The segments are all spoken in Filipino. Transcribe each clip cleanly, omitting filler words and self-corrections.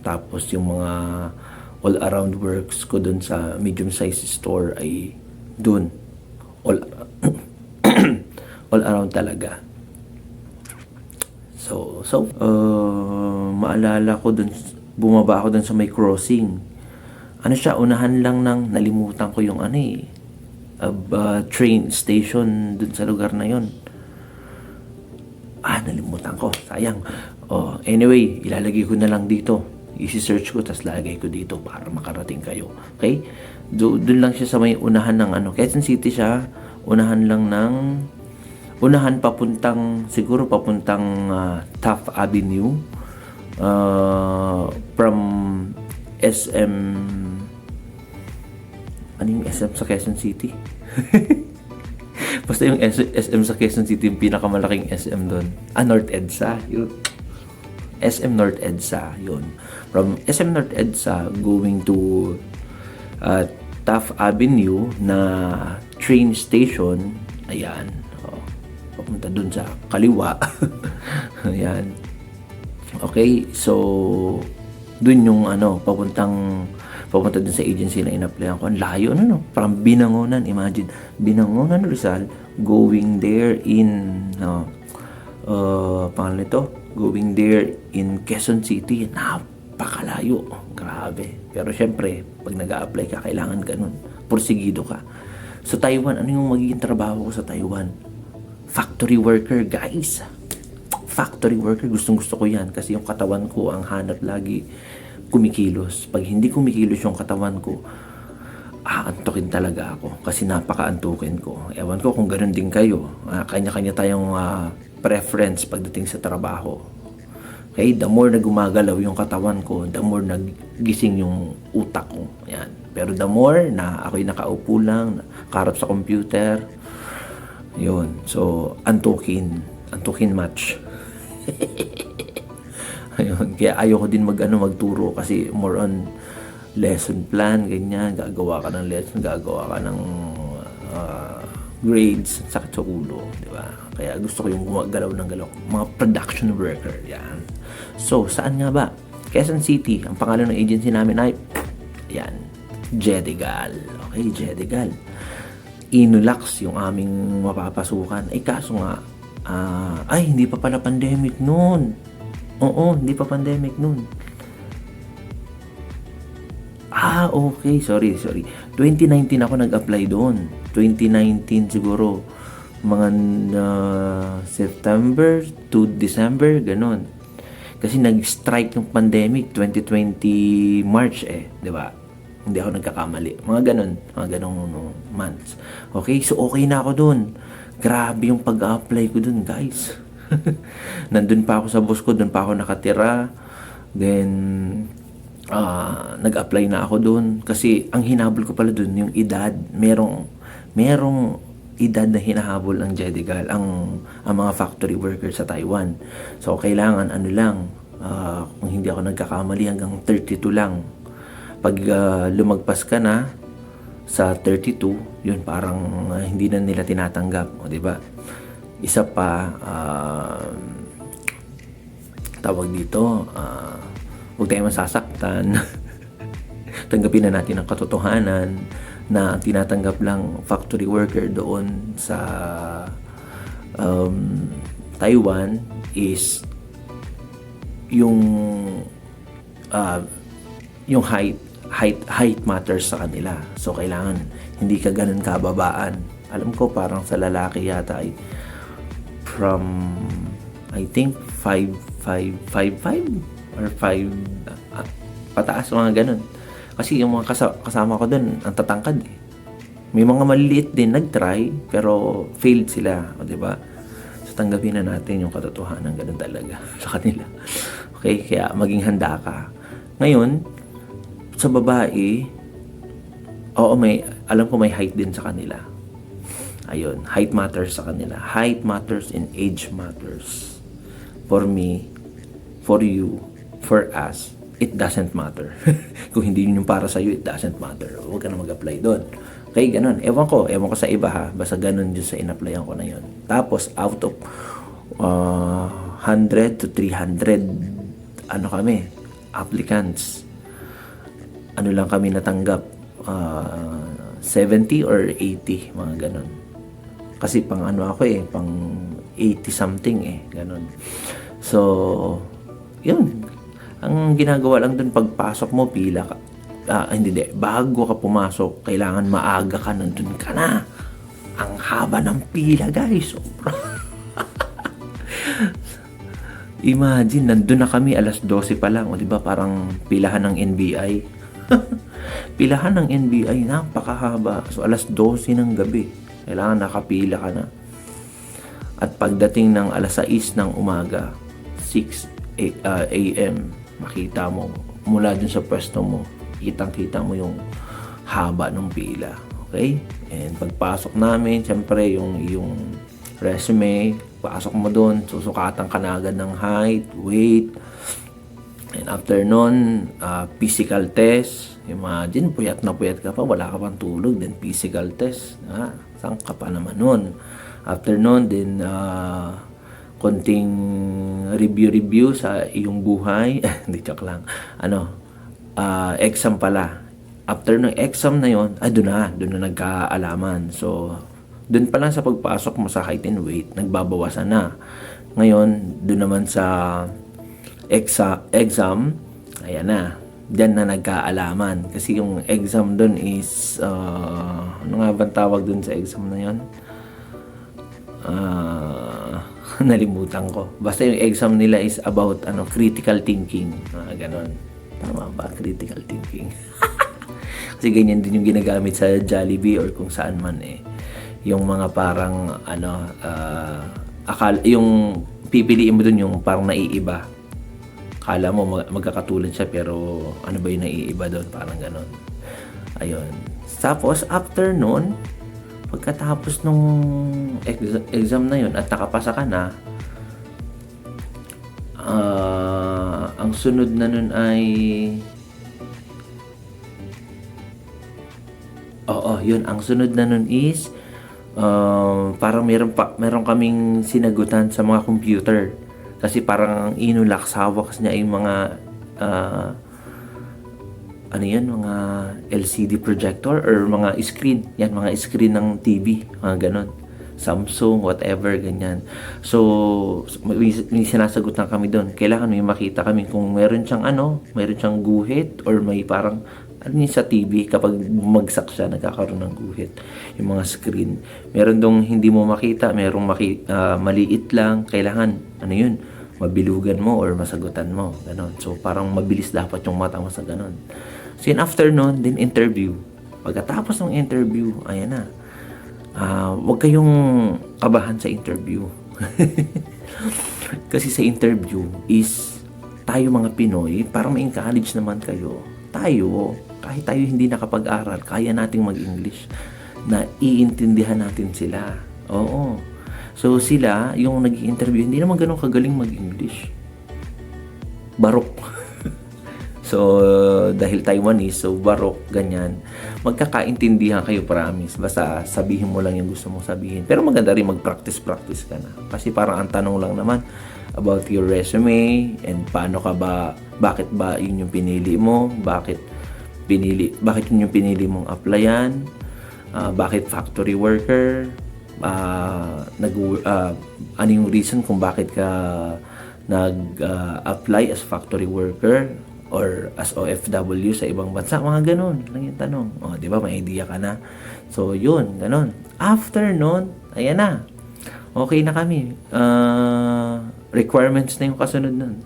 Tapos yung mga all-around works ko dun sa medium-sized store ay dun. All, all around talaga. Maalala ko dun, bumaba ako dun sa may crossing. Ano siya, unahan lang ng, nalimutan ko yung train station dun sa lugar na yon. Nalimutan ko. Sayang. Anyway, ilalagay ko na lang dito. I-search ko, tapos lalagay ko dito para makarating kayo. Okay? Doon lang siya sa may unahan ng Quezon City siya. Unahan lang ng papuntang Taft Avenue, from SM, ano yung SM sa Quezon City? Basta yung SM sa Quezon City, yung pinakamalaking SM doon. North EDSA, yun. SM North EDSA, yun. From SM North EDSA going to Taft Avenue na train station, ayan. Papunta dun sa kaliwa. Ayan. Okay, so dun yung papunta dun sa agency na in-applyan ko. Ang layo, parang Binangonan, imagine. Binangonan, Rizal, going there in pangalan nito, going there in Quezon City. Napakalayo. Grabe. Pero syempre, pag nag-a-apply ka, kailangan ganun. Porsigido ka. Sa Taiwan, ano yung magiging trabaho ko sa Taiwan? Factory worker, guys. Factory worker, gustong-gusto ko yan kasi yung katawan ko ang hanap lagi kumikilos. Pag hindi kumikilos yung katawan ko, aantukin talaga ako kasi napaka-antukin ko. Ewan ko kung ganun din kayo. Kanya-kanya tayong preference pagdating sa trabaho. Okay, the more na gumagalaw yung katawan ko, the more nagising yung utak ko. Yan. Pero the more na ako'y nakaupo lang, nakaharap sa computer, yun. So, antukin match. Ayun. Kaya ayoko din magturo kasi more on lesson plan, ganyan. Gagawa ka ng lesson, gagawa ka ng grades, sakit sa ulo, di ba? Kaya gusto ko yung gumagalaw ng galaw. Mga production worker, yan. So, saan nga ba? Quezon City. Ang pangalan ng agency namin ay, yan, Jedigal. Okay, Jedigal. Inulax yung aming mapapasukan. Kaso nga, hindi pa pala pandemic noon. Oo, hindi pa pandemic noon. Okay. Sorry. 2019 ako nag-apply doon. 2019 siguro. Mga September to December, ganun. Kasi nag-strike yung pandemic 2020 March di ba? Hindi ako nagkakamali. Mga ganong months. Okay, so okay na ako dun. Grabe yung pag-apply ko dun, guys. Nandun pa ako sa boss ko, dun pa ako nakatira. Then, nag-apply na ako dun. Kasi, ang hinabol ko pala dun, yung edad. Merong edad na hinahabol ang Jedigal, ang mga factory workers sa Taiwan. So, kailangan, kung hindi ako nagkakamali, hanggang 32 lang. Pag lumagpas ka na sa 32, yun parang hindi na nila tinatanggap, di ba? Isa pa, tawag dito, huwag tayong masasaktan. Tanggapin na natin ang katotohanan na tinatanggap lang factory worker doon sa Taiwan is yung height matters sa kanila. So, kailangan hindi ka ganun kababaan. Alam ko, parang sa lalaki yata ay from, I think, 5'5" or 5 pataas, mga ganun. Kasi yung mga kasama ko dun, ang tatangkad eh. May mga maliliit din nag-try, pero failed sila. O, diba? So, tanggapin na natin yung katotohanan, ganun talaga sa kanila. Okay? Kaya maging handa ka. Ngayon, sa babae, alam ko may height din sa kanila. Ayun, height matters sa kanila. Height matters and age matters. For me, for you, for us, it doesn't matter. Kung hindi yun yung para sa'yo, it doesn't matter. Huwag ka na mag-apply doon. Okay, ganun. Ewan ko sa iba ha. Basta ganun dyan sa in-applyan ko na yun. Tapos, out of 100 to 300, kami, applicants. Ano lang kami natanggap, 70 or 80, mga ganon. Kasi pang ano ako pang 80 something ganon. So, yun. Ang ginagawa lang dun, pagpasok mo, pila ka. Bago ka pumasok, kailangan maaga ka, nandun ka na. Ang haba ng pila, guys. Sobra. Imagine, nandun na kami alas 12 pa lang. O diba, parang pilahan ng NBI. Pilahan ng NBI, napakahaba. So, alas 12 ng gabi. Kailangan nakapila ka na. At pagdating ng alas 6 ng umaga, 6 a.m., makita mo, mula dun sa pwesto mo, kitang-kita mo yung haba ng pila. Okay? And pagpasok namin, syempre, yung resume, pasok mo doon, susukatan ka na agad ng height, weight, and after nun, physical test. Imagine, puyat na puyat ka pa, wala ka pang tulog, then physical test. Saan ka pa naman nun? After nun, then, konting review sa iyong buhay. Hindi, joke lang. Exam pala. After ng exam na yon, doon na nagkaalaman. So, doon pa lang sa pagpasok mo sa height and weight, nagbabawasan na. Ngayon, doon naman sa exam, ayan na. Diyan na nagkaalaman. Kasi yung exam doon is, ano nga bang tawag doon sa exam na yon? Nalimutan ko. Basta yung exam nila is about critical thinking. Ganon. Tama ba? Critical thinking. Kasi ganyan din yung ginagamit sa Jollibee or kung saan man yung mga parang yung pipiliin mo dun yung parang naiiba. Akala mo magkakatulad siya pero ano ba yung naiiba doon? Parang ganon. Ayun. Tapos after nun, pagkatapos nung exam na yun at nakapasa ka na, ang sunod na nun ay yun, ang sunod na nun is parang meron kaming sinagutan sa mga computer kasi parang inulak sawak niya yung mga mga LCD projector or mga screen. Yan, mga screen ng TV. Mga ganon. Samsung, whatever, ganyan. So, may sinasagot na kami doon. Kailangan may makita kami kung meron siyang guhit or may parang, sa TV, kapag bumagsak siya, nagkakaroon ng guhit. Yung mga screen. Meron dong hindi mo makita, merong maliit lang. Kailangan, mabilugan mo or masagutan mo. Ganon. So, parang mabilis dapat yung mata mo sa ganon. So, yun, after nun, then interview. Pagkatapos ng interview, ayan na. Huwag kayong kabahan sa interview. Kasi sa interview is, tayo mga Pinoy, parang ma-encourage naman kayo. Kahit tayo hindi nakapag-aral, kaya nating mag-English. Na iintindihan natin sila. Oo. So, sila, yung nag-i-interview, hindi naman ganun kagaling mag-English. Barok. So, dahil Taiwanese, so barok, ganyan. Magkakaintindihan kayo, promise. Basta sabihin mo lang yung gusto mong sabihin. Pero maganda rin mag-practice ka na. Kasi parang ang tanong lang naman about your resume and bakit ba yun yung pinili mo? Bakit yun yung pinili mong applyan? Bakit factory worker? Ano yung reason kung bakit ka nag-apply as factory worker or as OFW sa ibang bansa? Mga ganun lang yung tanong. Di ba? May idea ka na. So, yun. Ganun. After nun, ayan na. Okay na kami. Requirements na yung kasunod nun.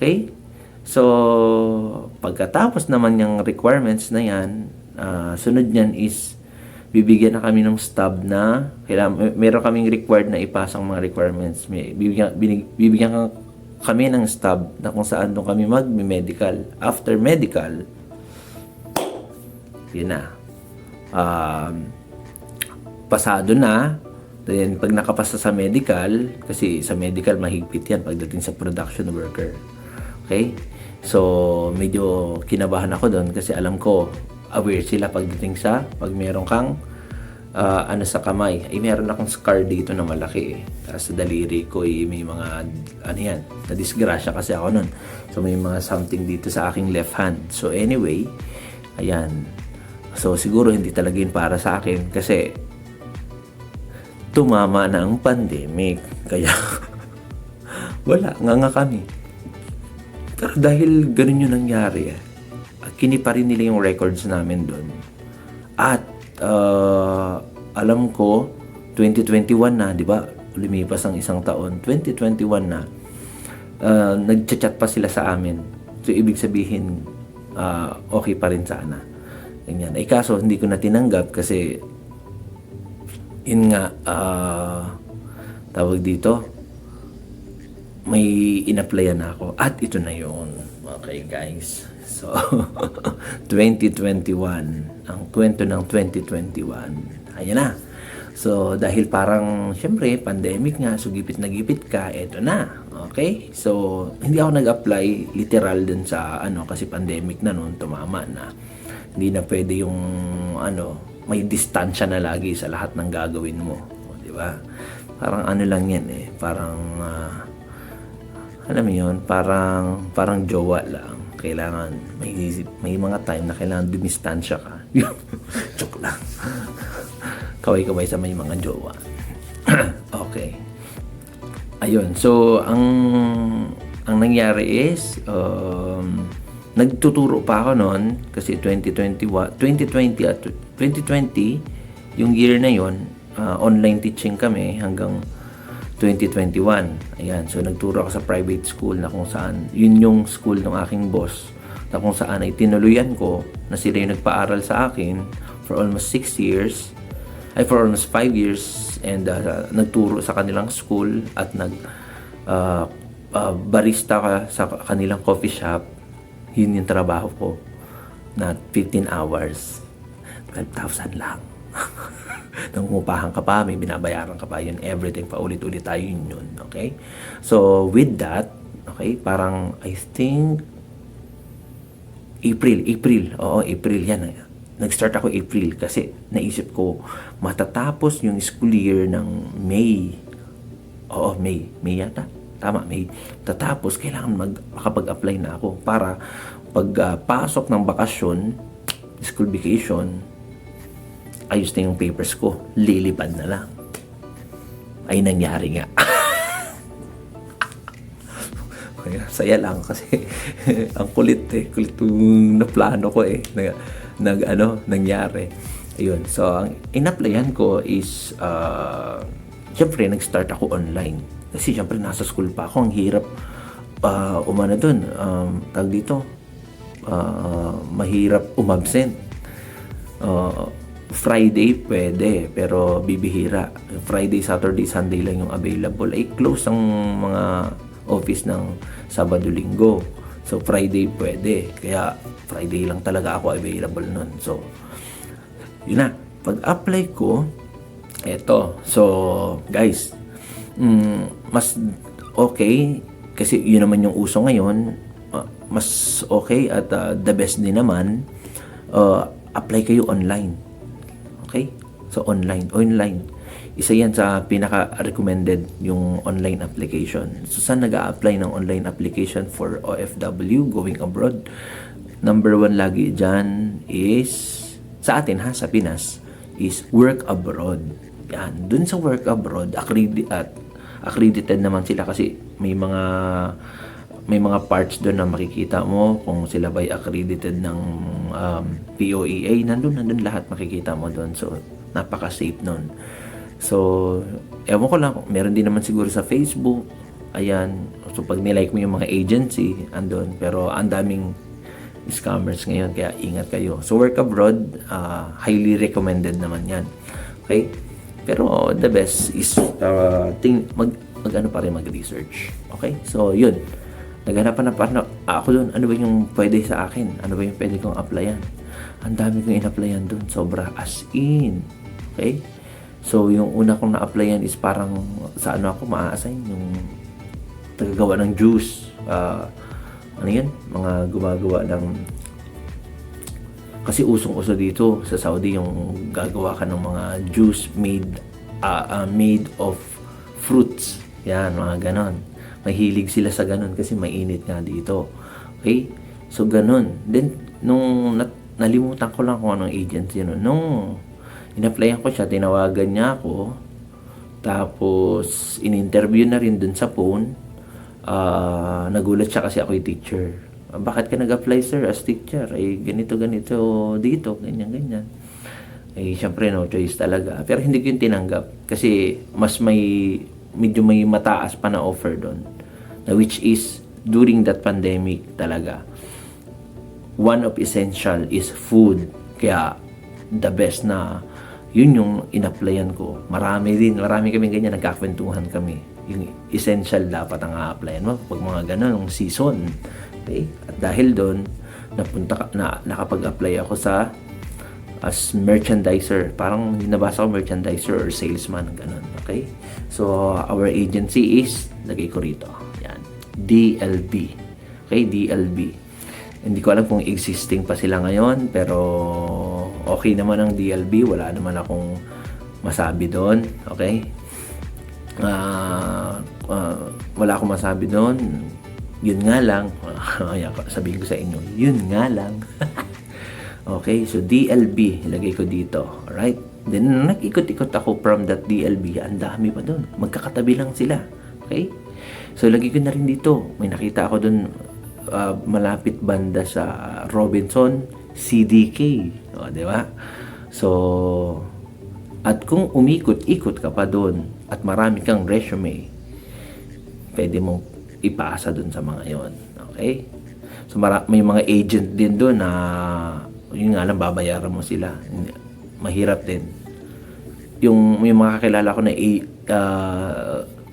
Okay? So, pagkatapos naman yung requirements na yan, sunod yan is bibigyan na kami ng stub na meron kaming required na ipasang mga requirements. Bibigyan kami ng stub na kung saan doon kami mag-medical. After medical, yun na. Pasado na. Then, pag nakapasa sa medical, kasi sa medical mahigpit yan pagdating sa production worker. Okay? So, medyo kinabahan ako doon kasi alam ko, aware sila pagdating sa pag meron kang ano sa kamay. Ay meron akong scar dito na malaki eh. Tapos sa daliri ko may mga ano yan, na disgrasya kasi ako nun. So may mga something dito sa aking left hand. So anyway, ayan. So siguro hindi talaga yun para sa akin kasi tumama na ang pandemic. Kaya wala, nga kami. Pero dahil ganun yung nangyari, kinipa rin nila yung records namin doon. At alam ko 2021 na, di ba? Lumipas ang isang taon. 2021 na. Nagchat-chat pa sila sa amin. So ibig sabihin okay pa rin sana. Ganyan. Ay kaso hindi ko na tinanggap kasi yun nga tawag dito, may in-applyan na ako. At ito na yun. Okay guys. So 2021, ang kwento ng 2021. Ayan na. So dahil parang syempre pandemic nga, so gipit na gipit ka, eto na. Okay? So hindi ako nag-apply literal dun sa ano kasi pandemic na noon, tumama na. Hindi na pwede yung ano, may distansya na lagi sa lahat ng gagawin mo. O, di ba? Parang ano lang yan eh. Parang alam mo yun, parang jowa lang. Kailangan, may mga time na kailangan dumistansya ka. Joke lang. Kaway-kaway sa may mga jowa. Okay. Ayun. So, ang nangyari is, nagtuturo pa ako noon kasi 2020 at 2020, yung year na yon, online teaching kami hanggang 2021. Ayan, so nagturo ako sa private school na kung saan, yun yung school ng aking boss na kung saan ay tinuluyan ko na sila yung nagpaaral sa akin for almost 6 years, for almost 5 years, and nagturo sa kanilang school at barista ka sa kanilang coffee shop. Yun yung trabaho ko na 15 hours, 12,000 lang. Nangungupahan ka pa, may binabayaran ka pa, yun everything, paulit-ulit tayo yun. Okay? So with that, okay, parang I think April, oo, April yan. Nag-start ako April kasi naisip ko matatapos yung school year ng May. Oo, May yata. Tama, May. Tatapos, kailangan makapag-apply na ako para pagpasok ng bakasyon, school vacation, ayos na yung papers ko, lilipad na lang. Ay nangyari nga. Saya lang kasi ang kulit yung naplano ko nangyari. Ayun. So ang in-applyan ko is syempre nag-start ako online. Kasi syempre nasa school pa ako, ang hirap umano doon. Tag dito, mahirap umabsent. Friday pwede, pero bibihira. Friday, Saturday, Sunday lang yung available. Ay close ang mga office ng Sabado, Linggo. So Friday pwede. Kaya Friday lang talaga ako available nun. So yun na. Pag-apply ko, eto. So guys, mas okay kasi yun naman yung uso ngayon. Mas okay at the best din naman, apply kayo online. Okay? So online. Isa yan sa pinaka-recommended yung online application. So saan nag-a-apply ng online application for OFW going abroad? Number 1 lagi dyan is, sa atin sa Pinas, is work abroad. Yan. Dun sa work abroad, accredited naman sila kasi may mga parts doon na makikita mo kung sila ba'y accredited ng POEA. Nandun lahat makikita mo doon. So, napaka-safe nun. So, ewan ko lang, meron din naman siguro sa Facebook. Ayan. So, pag nilike mo yung mga agency, andun. Pero, ang daming scammers ngayon, kaya ingat kayo. So, work abroad, highly recommended naman yan. Okay? Pero, the best is, mag-research. Okay? So, yun. Naghanapan na ako doon, ano ba yung pwede sa akin? Ano ba yung pwede kong applyan? Ang dami kong in-applyan doon. Sobra, as in. Okay? So, yung una kong na-applyan is parang sa ano ako ma-assign, yung tagagawa ng juice. Ano yun? Mga gumagawa ng Kasi usong-uso dito sa Saudi yung gagawa ka ng mga juice made of fruits. Yan, mga ganon. Mahilig sila sa ganon kasi mainit nga dito. Okay? So, ganon. Then, nung nalimutan ko lang kung anong agency yun. Nung in-applyan ko siya, tinawagan niya ako. Tapos, in-interview na rin dun sa phone. Nagulat siya kasi ako yung teacher. Bakit ka nag-apply, sir, as teacher? Ganito dito, ganyan. Syempre, no choice talaga. Pero hindi ko yung tinanggap. Kasi, medyo may mataas pa na offer doon. Which is, during that pandemic talaga, one of essential is food. Kaya, the best na, yun yung in-applyan ko. Marami kami ganyan, nagkakwentuhan kami. Yung essential dapat ang a-applyan mo pag mga ganun, season. Okay? At dahil doon, nakapag-apply ako as merchandiser. Parang nabasa ko merchandiser or salesman, ganun. Okay? So, our agency is, lagay ko rito. Yan. DLB. Okay? DLB. Hindi ko alam kung existing pa sila ngayon, pero okay naman ang DLB. Wala naman akong masabi doon. Okay? Wala akong masabi doon. Yun nga lang. Sabihin ko sa inyo, yun nga lang. Okay, so DLB, ilagay ko dito. Alright? Then, nag-ikot-ikot ako from that DLB. Ang dami pa doon. Magkakatabi lang sila. Okay? So, lagay ko na rin dito. May nakita ako doon, malapit banda sa Robinson, CDK. O, di ba? So, at kung umikot-ikot ka pa doon at marami kang resume, pwede mong ipasa doon sa mga yon. Okay? So, may mga agent din doon na yun nga lang, babayaran mo sila. Mahirap din. Yung mga kakilala ko na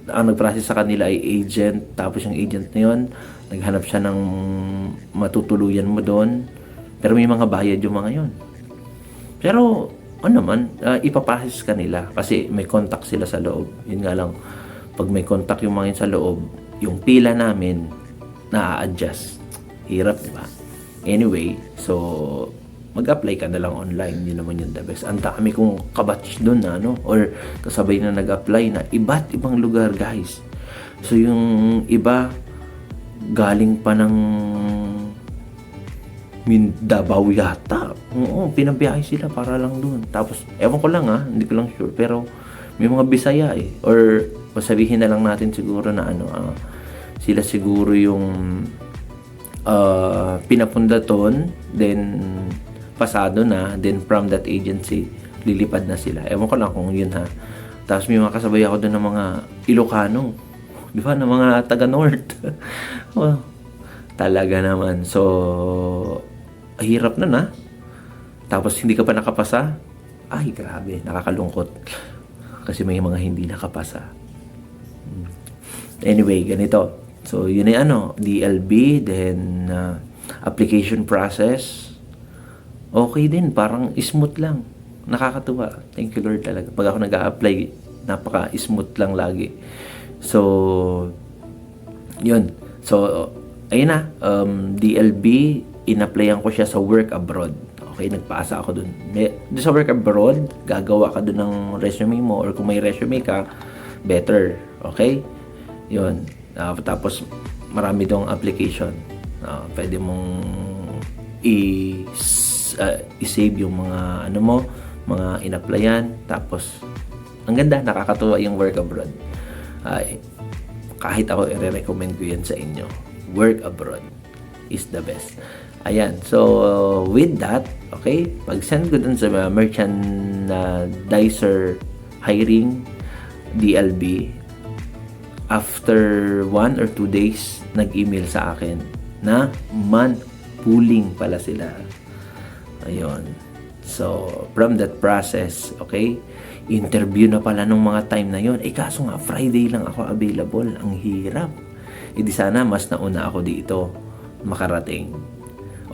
ang nag-process sa kanila ay agent, tapos yung agent na yun, naghanap siya ng matutuluyan mo doon. Pero may mga bayad yung mga yun. Pero, ipapasis ka nila kasi may contact sila sa loob. Yun nga lang, pag may contact yung mga yun sa loob, yung pila namin, na-adjust. Hirap, di ba? Anyway, so, mag-apply ka na lang online. Yun naman yung the best. Ang dami kong kabatch doon na, or kasabay na nag-apply na iba't ibang lugar, guys. So, yung iba, galing pa ng Davao yata. Oo, pinabiyahe sila para lang doon. Tapos, ewan ko lang hindi ko lang sure. Pero, may mga Bisaya Or, sabihin na lang natin siguro na sila siguro yung pinapunta doon, then pasado na, then from that agency, lilipad na sila. Ewan ko lang kung yun Tapos may mga kasabay ako doon ng mga Ilocano. Di ba? Ng mga taga-North. Well, talaga naman. So, hirap na. Tapos hindi ka pa nakapasa. Ay, grabe. Nakakalungkot. Kasi may mga hindi nakapasa. Anyway, ganito. So, yun ay DLB, then application process. Okay din, parang smooth lang. Nakakatuwa. Thank you, Lord, talaga. Pag ako nag-a-apply, napaka-smooth lang lagi. So, yun. So, ayun na. DLB, in-applyan ko siya sa work abroad. Okay, nagpasa ako dun. Sa work abroad, gagawa ka dun ng resume mo, or kung may resume ka, better. Okay? Yun. Tapos, marami dong application. Pwede mong i-save yung mga mga in-applyan. Tapos, ang ganda, nakakatuwa yung work abroad. Kahit ako, i-recommend ko yan sa inyo. Work abroad is the best. Ayan. So, with that, okay, pag-send ko dun sa merchandiser hiring DLB, after 1 or 2 days, nag-email sa akin na man-pooling pala sila. Ayun. So, from that process, okay, interview na pala nung mga time na yon. Kaso nga, Friday lang ako available. Ang hirap. Di sana mas nauna ako dito makarating.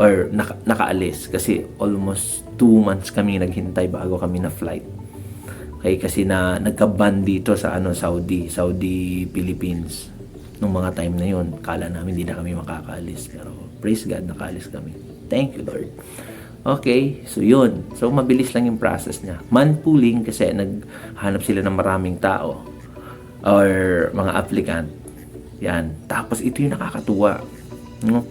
Or nakaalis. Kasi almost 2 months kami naghintay bago kami na flight. Okay, kasi nagka-ban dito sa Saudi, Philippines. Nung mga time na yon, kala namin hindi na kami makakaalis. Pero praise God, nakaalis kami. Thank you, Lord. Okay, so yun. So mabilis lang yung process niya. Man-pooling kasi naghanap sila ng maraming tao or mga applicant. Yan. Tapos ito yung nakakatuwa. No?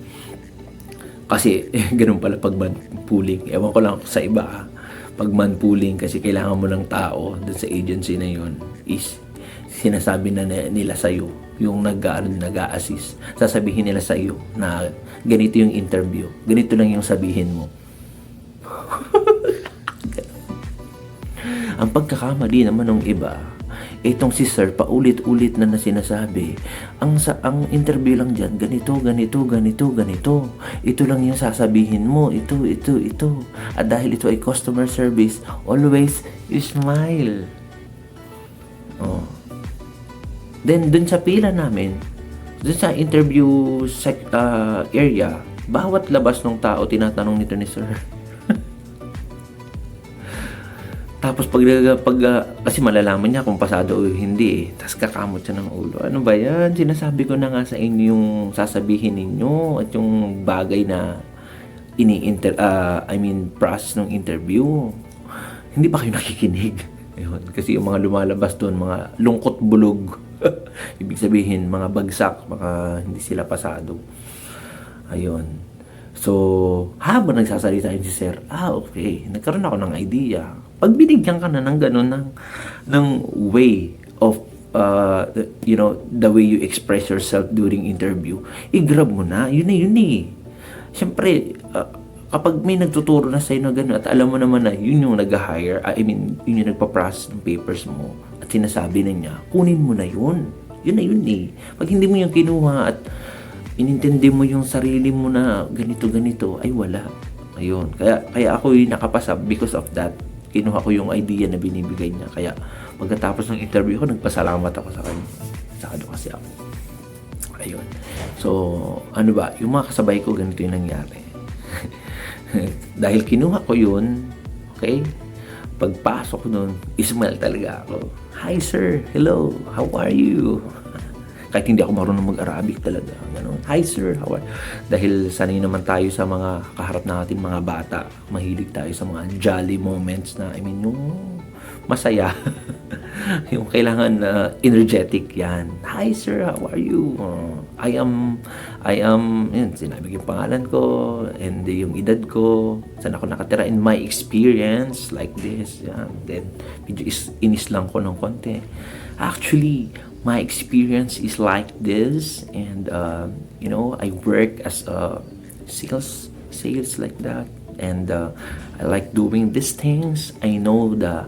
Kasi ganun pala pag man-pooling. Ewan ko lang sa iba. Pag man-pooling kasi kailangan mo ng tao dun sa agency na yun is sinasabi na nila sa'yo yung nag-a-assist. Sasabihin nila sa'yo na ganito yung interview. Ganito lang yung sabihin mo. Ang pagkakamali naman ng iba, itong si Sir paulit-ulit na sinasabi, ang interview lang diyan, ganito, ganito, ganito, ganito. Ito lang yung sasabihin mo, ito. At dahil ito ay customer service, always smile. Oh. Then dun sa pila namin, dun sa interview area, bawat labas ng tao tinatanong nito ni Sir. Tapos kasi malalaman niya kung pasado o hindi eh. Tapos kakamot siya ng ulo. Ano ba yan? Sinasabi ko na nga sa inyo yung sasabihin ninyo at yung bagay na process ng interview. Hindi ba kayo nakikinig? Ayun. Kasi yung mga lumalabas doon, mga lungkot bulog. Ibig sabihin, mga bagsak, mga hindi sila pasado. Ayun. So, habang nagsasalita yun si Sir, okay, nagkaroon ako ng idea. Pag binigyan ka na ng ganun, ng way of, the way you express yourself during interview, i-grab mo na. Yun eh. Siyempre, kapag may nagtuturo na sa'yo na gano'n at alam mo naman na yun yung nag-hire, yun yung nagpa-process ng papers mo at sinasabi na niya, kunin mo na yun. Yun na yun eh. Pag hindi mo yung kinuha at inintindi mo yung sarili mo na ganito, ay wala. Ayun. Kaya ako yung nakapasa because of that. Kinuha ko yung idea na binibigay niya. Kaya pagkatapos ng interview ko, nagpasalamat ako sa kanya. Sado kasi ako. Ayun. So, ano ba? Yung mga kasabay ko, ganito yung nangyari. Dahil kinuha ko yun, okay? Pagpasok ko nun, ismail talaga ako. Hi sir, hello, how are you? Kahit hindi ako marunong mag-Arabic talaga. Ganun. Hi sir, how are you? Dahil sanay naman tayo sa mga kaharap natin mga bata. Mahilig tayo sa mga jolly moments na, yung masaya. Yung kailangan energetic yan. Hi sir, how are you? I am, yun, sinabi ko yung pangalan ko, and yung edad ko, saan ako nakatira in my experience, like this. Yan. Then, medyo inis lang ko ng konti. Actually, my experience is like this, and I work as a sales like that, and I like doing these things. I know the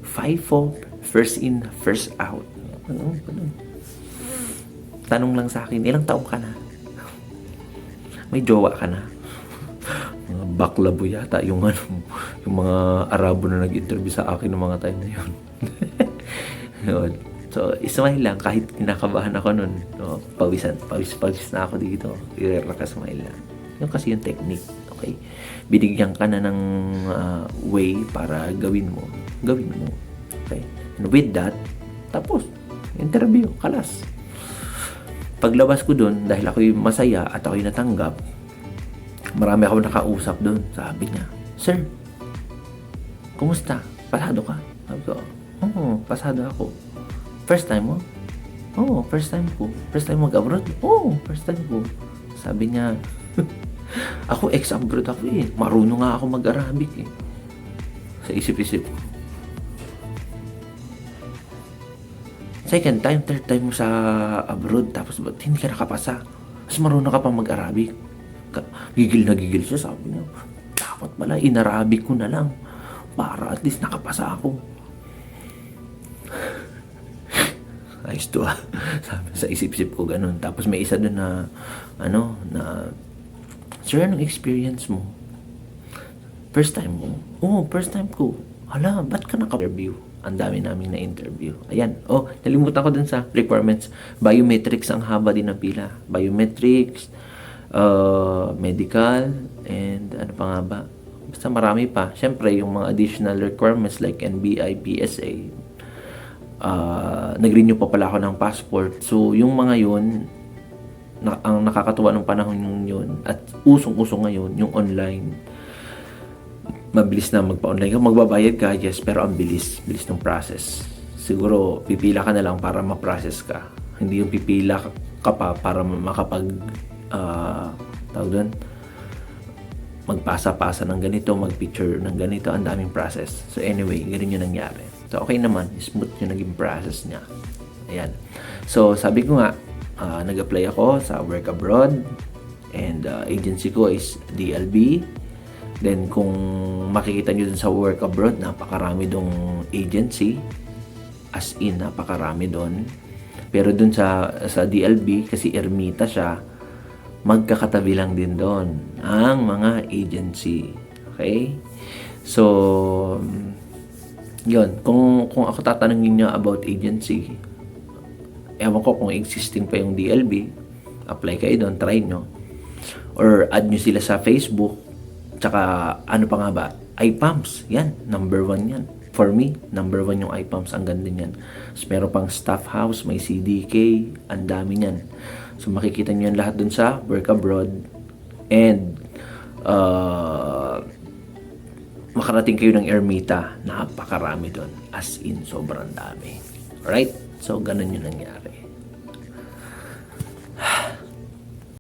FIFO, first in, first out. Tanong lang sa akin, ilang taong ka na? May jowa ka na? Mga baklabo yata yung mga Arabo na nag-interview sa akin ng mga time na yun. Yun. So, ismile lang kahit kinakabahan ako nun. No? Pawis na ako dito. I-smile lang. Yung kasi yung technique. Okay? Binigyan ka na ng way para gawin mo. Okay? And with that, tapos, interview, kalas. Paglabas ko dun, dahil ako'y masaya at ako'y natanggap, marami ako nakausap dun. Sabi niya, Sir, kumusta? Pasado ka? Sabi ko, pasado ako. First time mo? Oo, first time ko. First time mag-abroad? Oo, first time ko. Sabi niya, ako ex-abroad ako eh. Marunong nga ako mag-Arabic eh. Sa isip-isip ko. Second time, third time mo sa abroad, tapos ba't hindi ka nakapasa? Mas marunong ka pa mag-Arabic. Gigil na gigil siya, sabi niya. Dapat pala, in-Arabic ko na lang. Para at least nakapasa ako. Ayos to sabi, sa isip-isip ko ganun. Tapos may isa dun na Sir, anong experience mo? First time mo? Oo, first time ko. Hala, ba't ka naka-interview? Ang dami namin na-interview. Ayan. Nalimutan ko dun sa requirements. Biometrics ang haba din ng pila. Biometrics, medical, and ano pa nga ba? Basta marami pa. Siyempre, yung mga additional requirements like NBI, PSA, nag-renew pa pala ako ng passport. So, yung mga yun, ang nakakatuwa ng panahon yun, at usong-usong ngayon, yung online. mabilis na magpa-online ka. Magbabayad ka, yes, pero ang bilis ng process. Siguro pipila ka na lang para ma-process ka. Hindi yung pipila ka pa para makapag tawag doon, magpasa-pasa ng ganito, mag-picture ng ganito, ang daming process. So anyway, ganun yung nangyari. So okay naman, smooth yung naging process niya. Ayan. So sabi ko nga, nag-apply ako sa work abroad and agency ko is DLB. Then kung makikita nyo dun sa work abroad, napakarami dong agency. As in, napakarami dun. Pero dun sa DLB, kasi ermita siya, magkakatabi lang din doon ang mga agency. Okay? So, yun. Kung ako tatanungin niyo about agency, ewan ko kung existing pa yung DLB, apply kayo doon, try nyo. Or add nyo sila sa Facebook. Tsaka, ano pa nga ba? iPumps. Yan. Number 1 yan. For me, number 1 yung iPumps. Ang ganda niyan. So, meron pang staff house, may CDK, ang dami niyan. So, makikita nyo yan lahat dun sa work abroad. And, makarating kayo ng ermita. Napakarami dun. As in, sobrang dami. Alright? So, ganun yung nangyari.